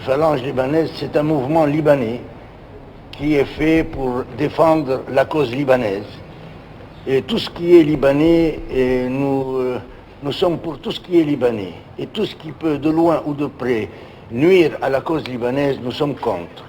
La Phalange libanaise, c'est un mouvement libanais qui est fait pour défendre la cause libanaise. Et tout ce qui est libanais, nous sommes pour tout ce qui est libanais. Et tout ce qui peut, de loin ou de près, nuire à la cause libanaise, nous sommes contre.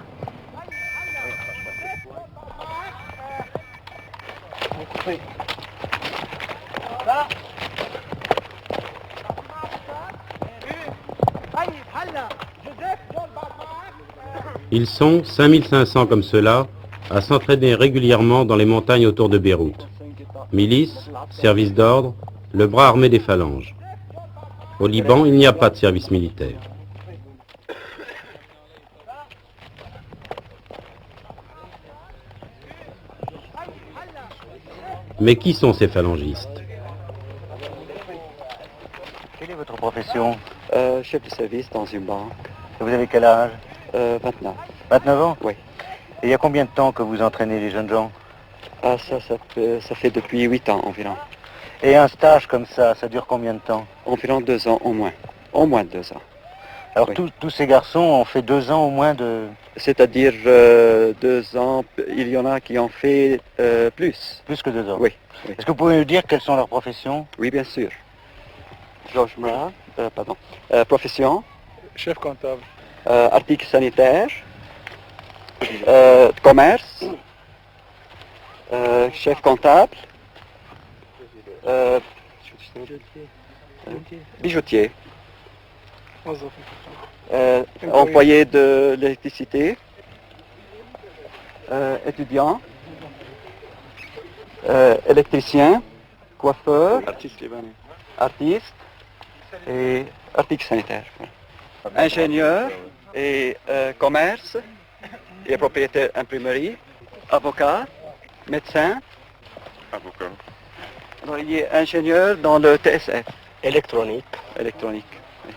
Ils sont 5500 comme cela à s'entraîner régulièrement dans les montagnes autour de Beyrouth. Milice, service d'ordre, le bras armé des phalanges. Au Liban, il n'y a pas de service militaire. Mais qui sont ces phalangistes? Quelle est votre profession? Chef de service dans une banque. Et vous avez quel âge? 29. 29 ans? Oui. Et il y a combien de temps que vous entraînez les jeunes gens? Ah, ça fait depuis 8 ans environ. Et un stage comme ça dure combien de temps? Environ 2 ans au moins. Au moins 2 ans. Alors Oui. tous ces garçons ont fait 2 ans au moins de... C'est-à-dire 2 ans, il y en a qui ont fait plus. Plus que 2 ans? Oui. Oui. Est-ce que vous pouvez nous dire quelles sont leurs professions? Oui, bien sûr. Georges Murat, pardon. Profession, Chef comptable. articles sanitaires, commerce, chef comptable, bijoutier, employé de l'électricité, étudiant, électricien, coiffeur, artiste et articles sanitaires. Ingénieur et commerce et propriétaire imprimerie, avocat, médecin. Avocat. Alors, il est ingénieur dans le TSF. Électronique. Électronique. Oui.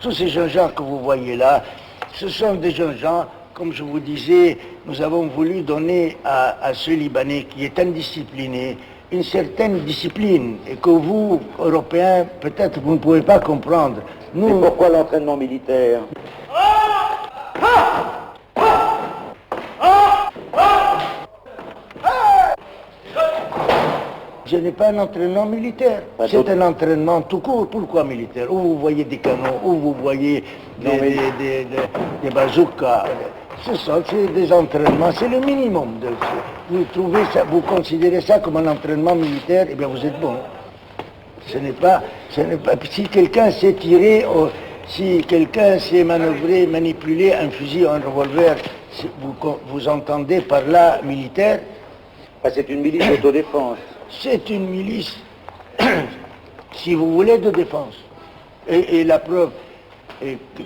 Tous ces jeunes gens que vous voyez là, ce sont des jeunes gens, comme je vous disais, nous avons voulu donner à ce Libanais qui est indiscipliné une certaine discipline et que vous, Européens, peut-être vous ne pouvez pas comprendre. Nous, Et pourquoi l'entraînement militaire? je n'ai pas un entraînement militaire, c'est un entraînement tout court. Pourquoi militaire? Où vous voyez des canons, où vous voyez des bazookas. C'est des entraînements, c'est le minimum. Vous trouvez ça, vous considérez ça comme un entraînement militaire, eh bien vous êtes bon. Ce n'est pas, si quelqu'un sait tirer, si quelqu'un sait manœuvrer, manipuler un fusil ou un revolver, vous entendez par là militaire? C'est une milice d'autodéfense. C'est une milice, si vous voulez, de défense. Et la preuve,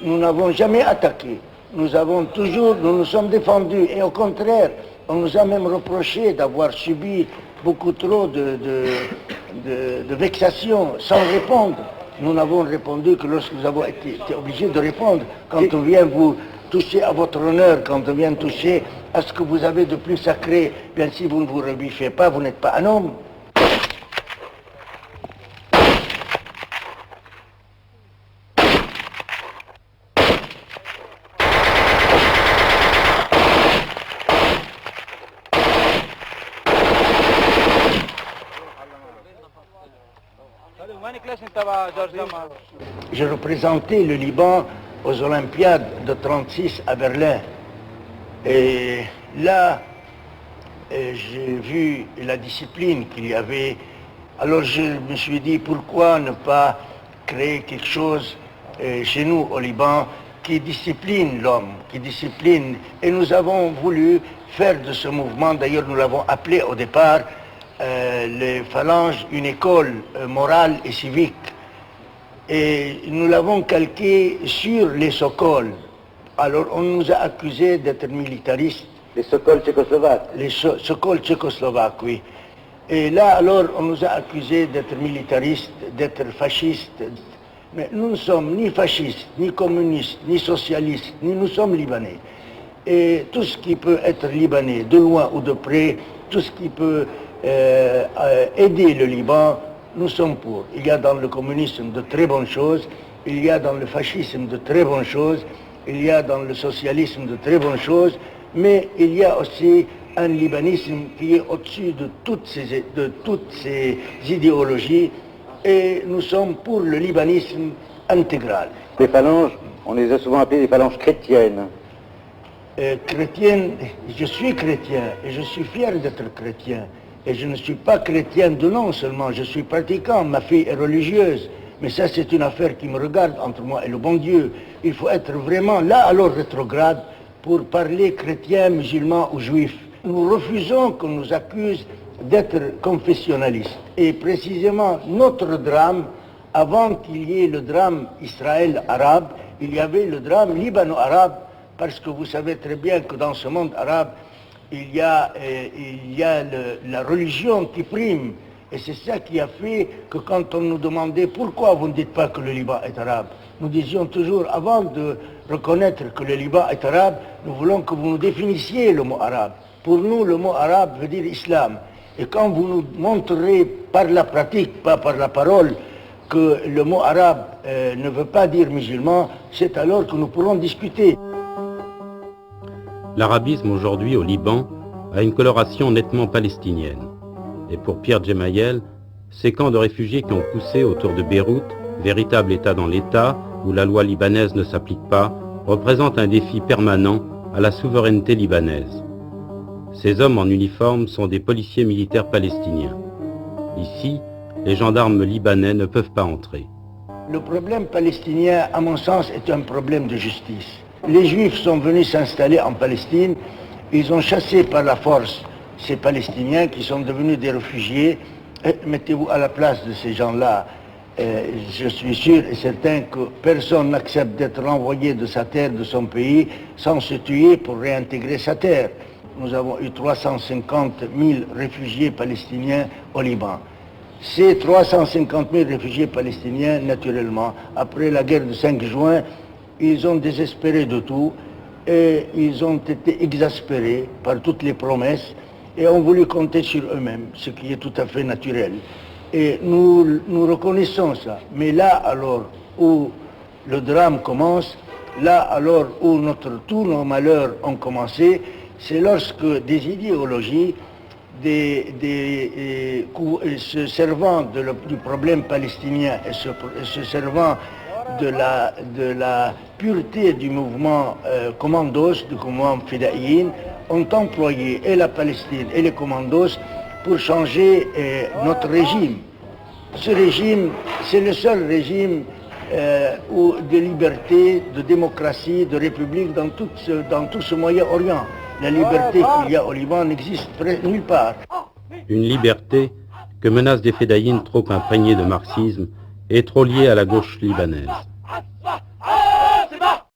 nous n'avons jamais attaqué. Nous nous sommes défendus. Et au contraire, on nous a même reproché d'avoir subi beaucoup trop de vexations sans répondre. Nous n'avons répondu que lorsque nous avons été obligés de répondre. Quand on vient vous toucher à votre honneur, quand on vient toucher à ce que vous avez de plus sacré, bien si vous ne vous rebiffez pas, vous n'êtes pas un homme. Je représentais le Liban aux Olympiades de 1936 à Berlin. Et là, j'ai vu la discipline qu'il y avait. Alors je me suis dit, pourquoi ne pas créer quelque chose chez nous au Liban qui discipline l'homme, qui discipline. Et nous avons voulu faire de ce mouvement, d'ailleurs nous l'avons appelé au départ, les phalanges, une école morale et civique. Et nous l'avons calqué sur les Sokols. Alors on nous a accusés d'être militaristes. Les Sokols tchécoslovaques. Les Sokols tchécoslovaques, oui. Et là, alors, on nous a accusés d'être militaristes, d'être fascistes. Mais nous ne sommes ni fascistes, ni communistes, ni socialistes, ni nous sommes libanais. Et tout ce qui peut être libanais, de loin ou de près, tout ce qui peut aider le Liban, nous sommes pour. Il y a dans le communisme de très bonnes choses, il y a dans le fascisme de très bonnes choses, il y a dans le socialisme de très bonnes choses, mais il y a aussi un libanisme qui est au-dessus de toutes ces idéologies, et nous sommes pour le libanisme intégral. Les phalanges, on les a souvent appelées les phalanges chrétiennes. Chrétienne, je suis chrétien et je suis fier d'être chrétien. Et je ne suis pas chrétien de nom seulement, je suis pratiquant, ma fille est religieuse. Mais ça, c'est une affaire qui me regarde entre moi et le bon Dieu. Il faut être vraiment là, alors rétrograde, pour parler chrétien, musulman ou juif. Nous refusons qu'on nous accuse d'être confessionnalistes. Et précisément, notre drame, avant qu'il y ait le drame Israël-arabe, il y avait le drame libano-arabe, parce que vous savez très bien que dans ce monde arabe, il y a la religion qui prime. Et c'est ça qui a fait que quand on nous demandait pourquoi vous ne dites pas que le Liban est arabe, nous disions toujours, avant de reconnaître que le Liban est arabe, nous voulons que vous nous définissiez le mot arabe. Pour nous, le mot arabe veut dire islam. Et quand vous nous montrerez par la pratique, pas par la parole, que le mot arabe ne veut pas dire musulman, c'est alors que nous pourrons discuter. L'arabisme aujourd'hui au Liban a une coloration nettement palestinienne. Et pour Pierre Gemayel, ces camps de réfugiés qui ont poussé autour de Beyrouth, véritable État dans l'État, où la loi libanaise ne s'applique pas, représentent un défi permanent à la souveraineté libanaise. Ces hommes en uniforme sont des policiers militaires palestiniens. Ici, les gendarmes libanais ne peuvent pas entrer. Le problème palestinien, à mon sens, est un problème de justice. Les Juifs sont venus s'installer en Palestine, ils ont chassé par la force ces Palestiniens qui sont devenus des réfugiés. Mettez-vous à la place de ces gens-là. Je suis sûr et certain que personne n'accepte d'être renvoyé de sa terre, de son pays, sans se tuer pour réintégrer sa terre. Nous avons eu 350 000 réfugiés palestiniens au Liban. Ces 350 000 réfugiés palestiniens, naturellement, après la guerre du 5 juin, ils ont désespéré de tout et ils ont été exaspérés par toutes les promesses et ont voulu compter sur eux-mêmes, ce qui est tout à fait naturel. Et nous reconnaissons ça. Mais là, alors, où le drame commence, là, alors, où tous nos malheurs ont commencé, c'est lorsque des idéologies, se servant du problème palestinien et se servant de la pureté du mouvement commandos, du mouvement Fidaïn, ont employé et la Palestine et les commandos pour changer notre régime. Ce régime, c'est le seul régime de liberté, de démocratie, de république dans tout ce Moyen-Orient. La liberté qu'il y a au Liban n'existe nulle part. Une liberté que menacent des fédayines trop imprégnées de marxisme et trop liées à la gauche libanaise.